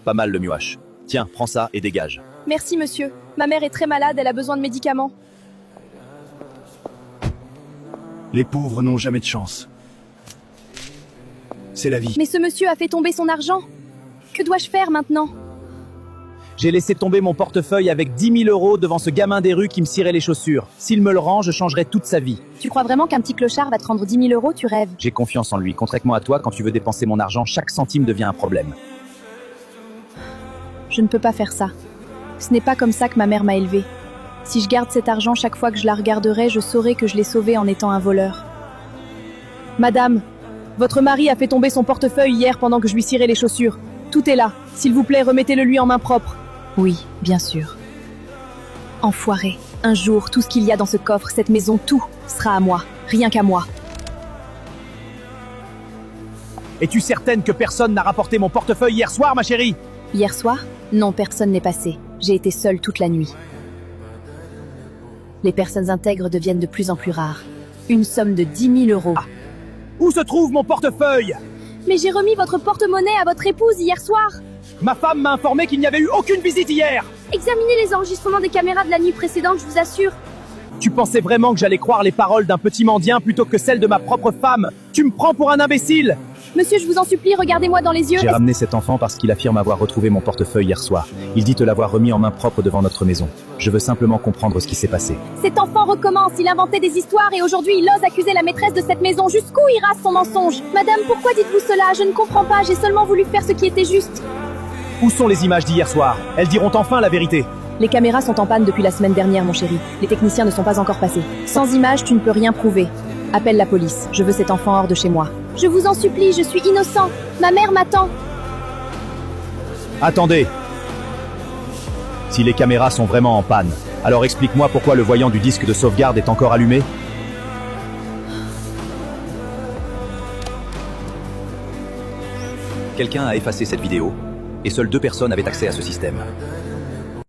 Pas mal le muache. Tiens, prends ça et dégage. Merci, monsieur. Ma mère est très malade, elle a besoin de médicaments. Les pauvres n'ont jamais de chance. C'est la vie. Mais ce monsieur a fait tomber son argent. Que dois-je faire maintenant? J'ai laissé tomber mon portefeuille avec 10 000 euros devant ce gamin des rues qui me cirait les chaussures. S'il me le rend, je changerai toute sa vie. Tu crois vraiment qu'un petit clochard va te rendre 10 000 euros? Tu rêves. J'ai confiance en lui. Contrairement à toi, quand tu veux dépenser mon argent, chaque centime devient un problème. Je ne peux pas faire ça. Ce n'est pas comme ça que ma mère m'a élevée. Si je garde cet argent chaque fois que je la regarderai, je saurai que je l'ai sauvé en étant un voleur. Madame, votre mari a fait tomber son portefeuille hier pendant que je lui cirais les chaussures. Tout est là. S'il vous plaît, remettez-le lui en main propre. Oui, bien sûr. Enfoiré. Un jour, tout ce qu'il y a dans ce coffre, cette maison, tout sera à moi. Rien qu'à moi. Es-tu certaine que personne n'a rapporté mon portefeuille hier soir, ma chérie? Hier soir? Non, personne n'est passé. J'ai été seule toute la nuit. Les personnes intègres deviennent de plus en plus rares. Une somme de 10 000 euros. Ah. Où se trouve mon portefeuille? Mais j'ai remis votre porte-monnaie à votre épouse hier soir. Ma femme m'a informé qu'il n'y avait eu aucune visite hier. Examinez les enregistrements des caméras de la nuit précédente, je vous assure. Tu pensais vraiment que j'allais croire les paroles d'un petit mendiant plutôt que celles de ma propre femme? Tu me prends pour un imbécile? Monsieur, je vous en supplie, regardez-moi dans les yeux. J'ai ramené cet enfant parce qu'il affirme avoir retrouvé mon portefeuille hier soir. Il dit te l'avoir remis en main propre devant notre maison. Je veux simplement comprendre ce qui s'est passé. Cet enfant recommence, il inventait des histoires et aujourd'hui il ose accuser la maîtresse de cette maison. Jusqu'où ira son mensonge? Madame, pourquoi dites-vous cela? Je ne comprends pas, j'ai seulement voulu faire ce qui était juste. Où sont les images d'hier soir? Elles diront enfin la vérité. Les caméras sont en panne depuis la semaine dernière, mon chéri. Les techniciens ne sont pas encore passés. Sans images, tu ne peux rien prouver. Appelle la police. Je veux cet enfant hors de chez moi. Je vous en supplie, je suis innocent. Ma mère m'attend. Attendez. Si les caméras sont vraiment en panne, alors explique-moi pourquoi le voyant du disque de sauvegarde est encore allumé. Quelqu'un a effacé cette vidéo, et seules 2 personnes avaient accès à ce système.